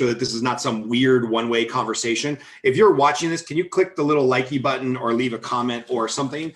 sure that this is not some weird one-way conversation. If you're watching this, can you click the little likey button or leave a comment or something?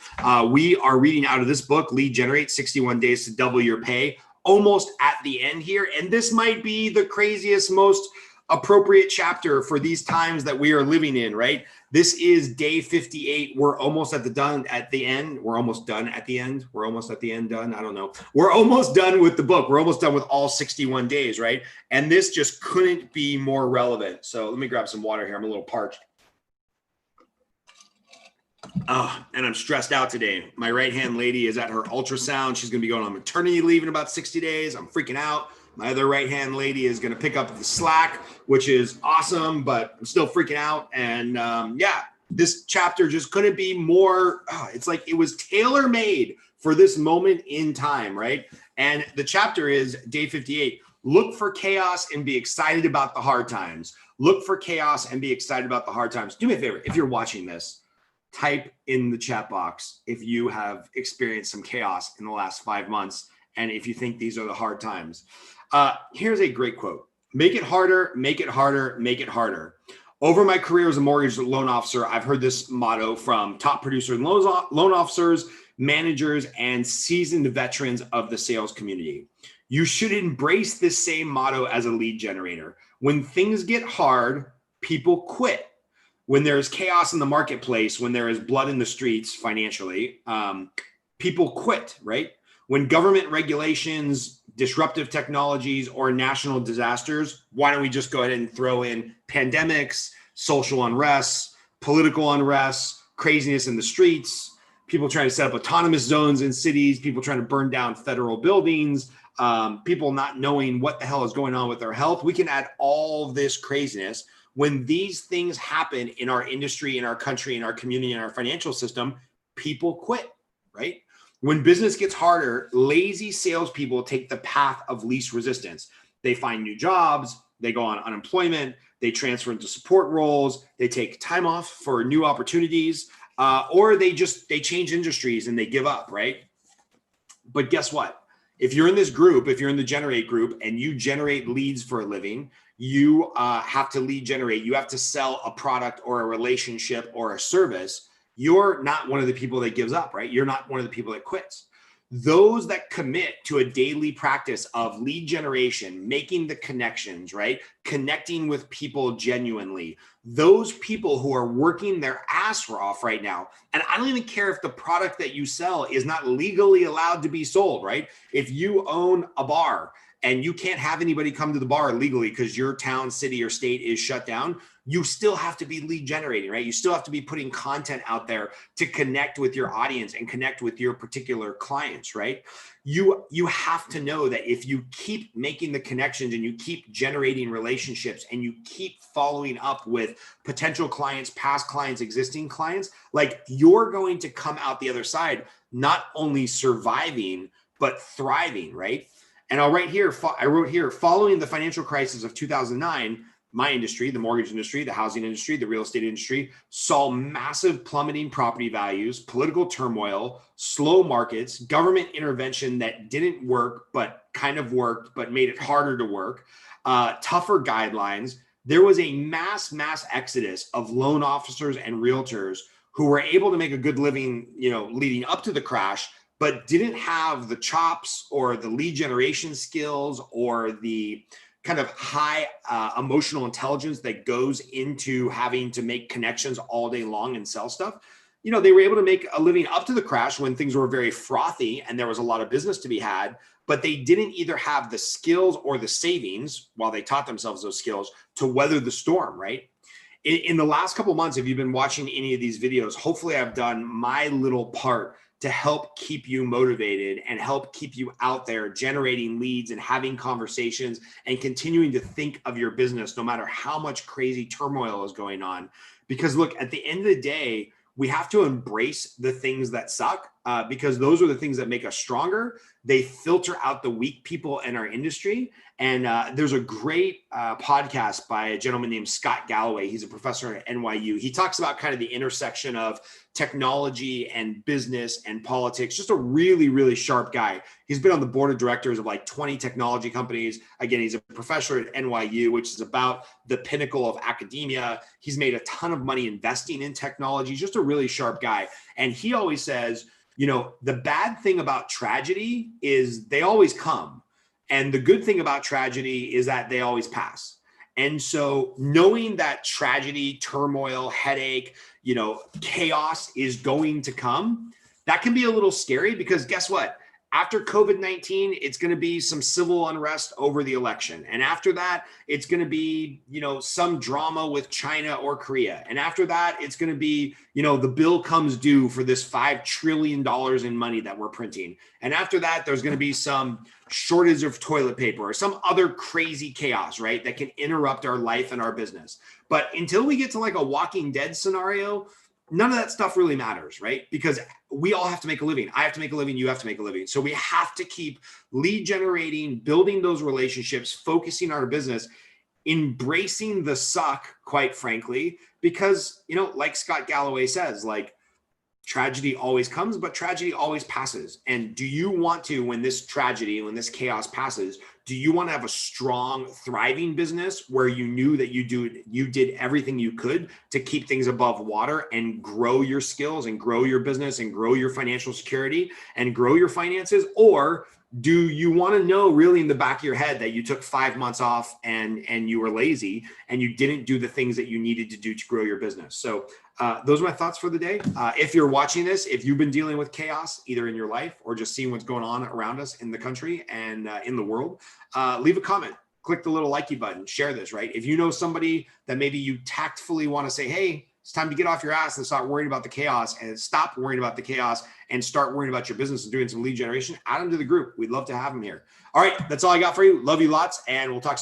We are reading out of this book, Lead Generate, 61 Days to Double Your Pay, almost at the end here. And this might be the craziest, most appropriate chapter for these times that we are living in, right? This is day 58. We're almost at the end. We're almost done at the end. We're almost at the end done. I don't know. We're almost done with the book. We're almost done with all 61 days, right? And this just couldn't be more relevant. So let me grab some water here. I'm a little parched. And I'm stressed out today. My right-hand lady is at her ultrasound. She's going to be going on maternity leave in about 60 days. I'm freaking out. My other right-hand lady is going to pick up the slack, which is awesome, but I'm still freaking out. And yeah, this chapter just couldn't be more, it's like it was tailor-made for this moment in time, right? And the chapter is day 58. Look for chaos and be excited about the hard times. Look for chaos and be excited about the hard times. Do me a favor, if you're watching this, type in the chat box if you have experienced some chaos in the last 5 months and if you think these are the hard times. Here's a great quote. Make it harder, make it harder, make it harder. Over my career as a mortgage loan officer, I've heard this motto from top producers and loan officers, managers, and seasoned veterans of the sales community. You should embrace this same motto as a lead generator. When things get hard, people quit. When there's chaos in the marketplace, when there is blood in the streets financially, people quit, right? When government regulations, disruptive technologies, or national disasters, why don't we just go ahead and throw in pandemics, social unrest, political unrest, craziness in the streets, people trying to set up autonomous zones in cities, people trying to burn down federal buildings, people not knowing what the hell is going on with their health. We can add all this craziness. When these things happen in our industry, in our country, in our community, in our financial system, people quit, right? When business gets harder, lazy salespeople take the path of least resistance. They find new jobs, they go on unemployment, they transfer into support roles, they take time off for new opportunities, or they change industries and they give up, right? But guess what? If you're in this group, if you're in the Generate group and you generate leads for a living, you have to lead generate. You have to sell a product or a relationship or a service. You're not one of the people that gives up, right? You're not one of the people that quits. Those that commit to a daily practice of lead generation, making the connections, right? Connecting with people genuinely, those people who are working their ass off right now. And I don't even care if the product that you sell is not legally allowed to be sold, right? If you own a bar and you can't have anybody come to the bar legally because your town, city, or state is shut down, you still have to be lead generating, right? You still have to be putting content out there to connect with your audience and connect with your particular clients, right? You have to know that if you keep making the connections and you keep generating relationships and you keep following up with potential clients, past clients, existing clients, like you're going to come out the other side, not only surviving, but thriving, right? And I wrote here, following the financial crisis of 2009, my industry, the mortgage industry, the housing industry, the real estate industry, saw massive plummeting property values, political turmoil, slow markets, government intervention that didn't work, but kind of worked, but made it harder to work, tougher guidelines. There was a mass exodus of loan officers and realtors who were able to make a good living, leading up to the crash, but didn't have the chops or the lead generation skills or the kind of high emotional intelligence that goes into having to make connections all day long and sell stuff. They were able to make a living up to the crash when things were very frothy and there was a lot of business to be had, but they didn't either have the skills or the savings while they taught themselves those skills to weather the storm, right? In the last couple of months, if you've been watching any of these videos, hopefully I've done my little part to help keep you motivated and help keep you out there generating leads and having conversations and continuing to think of your business no matter how much crazy turmoil is going on. Because look, at the end of the day, we have to embrace the things that suck because those are the things that make us stronger. They filter out the weak people in our industry. And there's a great podcast by a gentleman named Scott Galloway. He's a professor at NYU. He talks about kind of the intersection of technology and business and politics. Just a really, really sharp guy. He's been on the board of directors of like 20 technology companies. Again, he's a professor at NYU, which is about the pinnacle of academia. He's made a ton of money investing in technology. Just a really sharp guy. And he always says, you know, the bad thing about tragedy is they always come. And the good thing about tragedy is that they always pass. And so knowing that tragedy, turmoil, headache, you know, chaos is going to come, that can be a little scary, because guess what? After COVID-19, it's going to be some civil unrest over the election. And after that, it's going to be, you know, some drama with China or Korea. And after that, it's going to be, you know, the bill comes due for this $5 trillion in money that we're printing. And after that, there's going to be some shortage of toilet paper or some other crazy chaos, right? That can interrupt our life and our business. But until we get to like a Walking Dead scenario, none of that stuff really matters, right? Because we all have to make a living. I have to make a living. You have to make a living. So we have to keep lead generating, building those relationships, focusing on our business, embracing the suck, quite frankly, because, you know, like Scott Galloway says, like, tragedy always comes, but tragedy always passes. And do you want to, when this tragedy, when this chaos passes, do you want to have a strong, thriving business where you knew that you did everything you could to keep things above water and grow your skills and grow your business and grow your financial security and grow your finances? Or do you want to know really in the back of your head that you took 5 months off and you were lazy and you didn't do the things that you needed to do to grow your business? So those are my thoughts for the day. If you're watching this, if you've been dealing with chaos either in your life or just seeing what's going on around us in the country and in the world, leave a comment, click the little likey button, share this, right? If you know somebody that maybe you tactfully want to say, hey, it's time to get off your ass and start worrying about the chaos, and stop worrying about the chaos and start worrying about your business and doing some lead generation, add them to the group. We'd love to have them here. All right, that's all I got for you. Love you lots, and we'll talk soon.